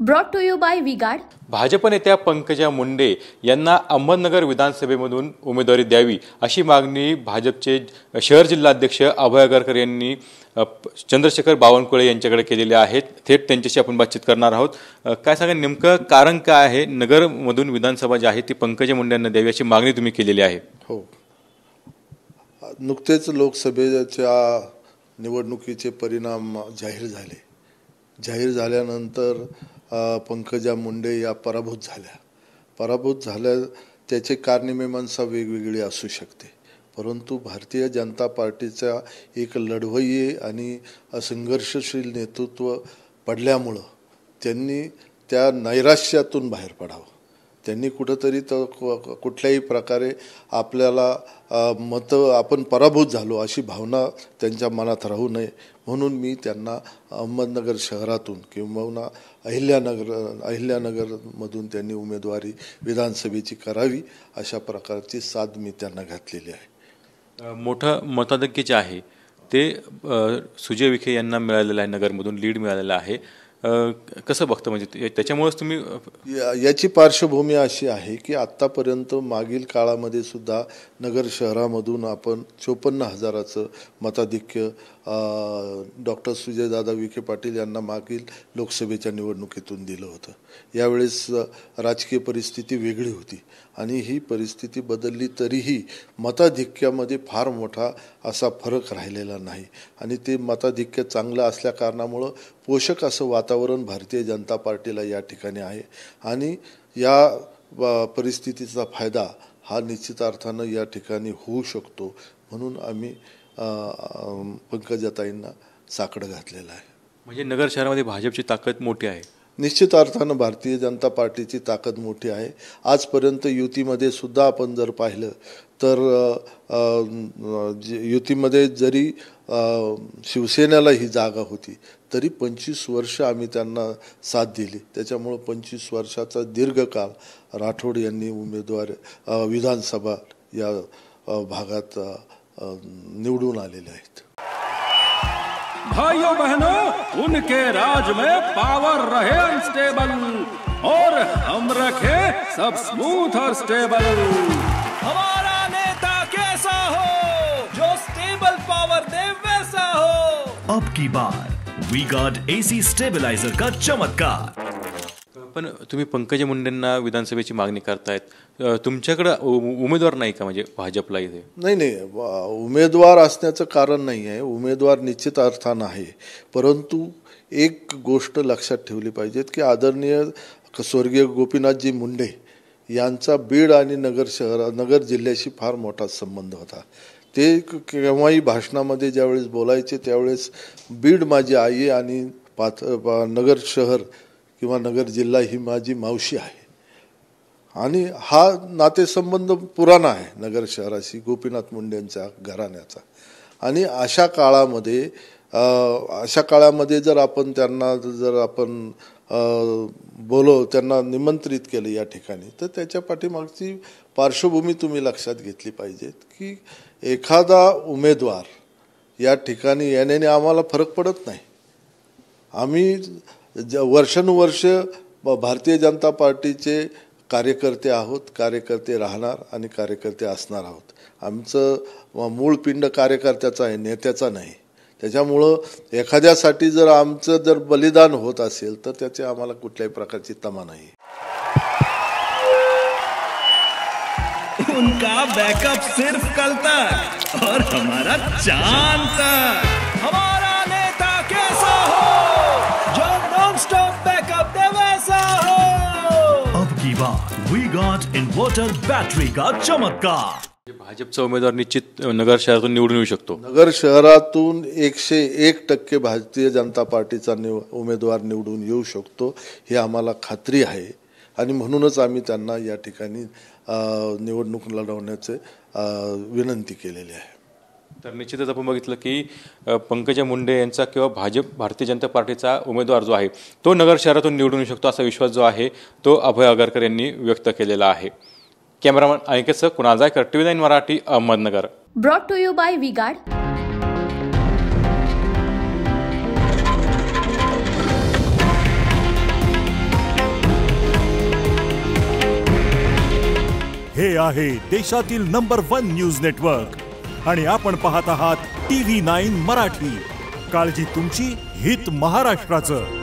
Brought to you by V Guard. Bhajap नेत्या पंकजा मुंडे यांना अहमदनगर विधानसभेमधून उमेदवारी द्यावी अशी मागणी भाजपचे शहर जिल्हाध्यक्ष अभय आगरकर यांनी चंद्रशेखर बावनकुळे यांच्याकडे केलेली आहे। थेट त्यांच्याशी आपण बातचीत करणार आहोत। काय सांगा, नेमकं कारण काय आहे? नगरमधून विधानसभा जी आहे ती पंकजा मुंडे यांना द्यावी अशी मागणी तुम्ही केलेली आहे। हो, नुकतेच लोकसभेच्या निवडणुकीचे परिणाम जाहीर झाल्यानंतर पंकजा मुंडे या पराभूत झाल्या। त्याचे कारणमीमांसा वेगवेगळी असू शकते, परंतु भारतीय जनता पार्टीचा एक लढवय्ये आणि संघर्षशील नेतृत्व पडल्यामुळं त्यांनी त्या नैराश्यातून बाहेर पडावं। त्यांनी कुठंतरी कुठल्याही प्रकारे आपल्याला आपण पराभूत झालो अशी भावना त्यांच्या मनात राहू नये म्हणून मी त्यांना अहमदनगर शहरातून किंवा अहिल्यानगरमधून त्यांनी उमेदवारी विधानसभेची करावी अशा प्रकारची साथ मी त्यांना घातलेली आहे। मोठं मताधिक्य जे आहे ते सुजय विखे यांना मिळालेलं आहे, नगरमधून लीड मिळालेलं आहे। कसं बघतं, म्हणजे त्याच्यामुळेच तुम्ही याची पार्श्वभूमी अशी आहे की आत्तापर्यंत मागील काळामध्ये सुद्धा नगर शहरामधून आपण 54,000चं मताधिक्य डॉक्टर सुजयदादा विखे पाटील यांना मागील लोकसभेच्या निवडणुकीतून दिलं होतं। यावेळेस राजकीय परिस्थिती वेगळी होती आणि ही परिस्थिती बदलली तरीही मताधिक्यामध्ये फार मोठा असा फरक राहिलेला नाही आणि ते मताधिक्य चांगलं असल्या कारणामुळं पोषक असं वातावरण भारतीय जनता पार्टीला या ठिकाणी आहे आणि या परिस्थितीचा फायदा हा निश्चित अर्थानं या ठिकाणी होऊ शकतो म्हणून आम्ही पंकजाताईंना साकडं घातलेलं आहे। म्हणजे नगर शहरामध्ये भाजपची ताकद मोठी आहे। निश्चित अर्थानं भारतीय जनता पार्टीची ताकद मोठी आहे। आजपर्यंत युतीमध्ये सुद्धा आपण जर पाहिलं तर युतीमध्ये जरी शिवसेनेला ही जागा होती तरी 25 वर्ष आम्ही त्यांना साथ दिली। त्याच्यामुळं 25 वर्षाचा दीर्घकाळ राठोड यांनी विधानसभा या भागात निवडून आलेले आहेत। भाइयों बहनों, उनके राज में पावर रहे अनस्टेबल और हम रखे सब स्मूथ और स्टेबल। हमारा नेता कैसा हो जो स्टेबल पावर दे वैसा हो। अब की बार वी गार्ड एसी स्टेबलाइजर का चमत्कार। पण तुम्ही पंकजा मुंडेंना विधानसभेची मागणी करतायत, तुमच्याकडे उमेदवार नाही का? म्हणजे भाजपला इथे नाही, उमेदवार असण्याचं कारण नाही आहे। उमेदवार निश्चित अर्थानं आहे, परंतु एक गोष्ट लक्षात ठेवली पाहिजे की आदरणीय स्वर्गीय गोपीनाथजी मुंडे यांचा बीड आणि नगर जिल्ह्याशी फार मोठा संबंध होता। ते केव्हाही भाषणामध्ये ज्यावेळेस बोलायचे त्यावेळेस बीड माझी आई आणि नगर शहर किंवा नगर जिल्हा ही माझी मावशी आहे आणि हा नातेसंबंध पुराणा आहे नगर शहराशी गोपीनाथ मुंडेंच्या घराण्याचा। आणि अशा काळामध्ये जर आपण त्यांना त्यांना निमंत्रित केलं या ठिकाणी तर त्याच्या पाठीमागची पार्श्वभूमी तुम्ही लक्षात घेतली पाहिजे की एखादा उमेदवार या ठिकाणी येण्याने आम्हाला फरक पडत नाही। आम्ही वर्षानुवर्ष भारतीय जनता पार्टीचे कार्यकर्ते आहोत, कार्यकर्ते राहणार आणि कार्यकर्ते असणार आहोत। आमचं मूळ पिंड कार्यकर्त्याचा आहे, नेत्याचा नाही। त्याच्यामुळं एखाद्यासाठी जर आमचं बलिदान होत असेल तर त्याची आम्हाला कुठल्याही प्रकारची तमा नाही। उनका बैकअप सिर्फ कल तक और हमारा चांद तक। हमारा नेता कैसा हो जो नॉन स्टॉप बैकअप दे वैसा हो। अब की बार वी गॉट इन्वर्टर बैटरी का चमत्कार। भाजपचा उमेदवार निश्चित नगर शहरातून निवडून येऊ शकतो। नगर शहरातून 101% भारतीय जनता पार्टीचा उमेदवार निवडून येऊ शकतो हे आम्हाला खात्री आहे आणि म्हणूनच आम्ही त्यांना या ठिकाणी निवडणूक लढवण्याचे विनंती केलेली आहे। तर निश्चितच आपण बघितलं की पंकजा मुंडे यांचा किंवा भारतीय जनता पार्टीचा उमेदवार जो आहे तो नगर शहरातून निवडून येऊ शकतो असा विश्वास जो आहे तो अभय आगरकर यांनी व्यक्त केलेला आहे। कॅमेरामन अनिकेतसह Kunal Jaykar, TV9 Marathi, Ahmednagar. Brought to you by V Guard. हे आहे देशातील नंबर 1 न्यूज नेटवर्क आणि आपण पाहत आहात TV9 मराठी. काळजी तुमची, हित महाराष्ट्राचं.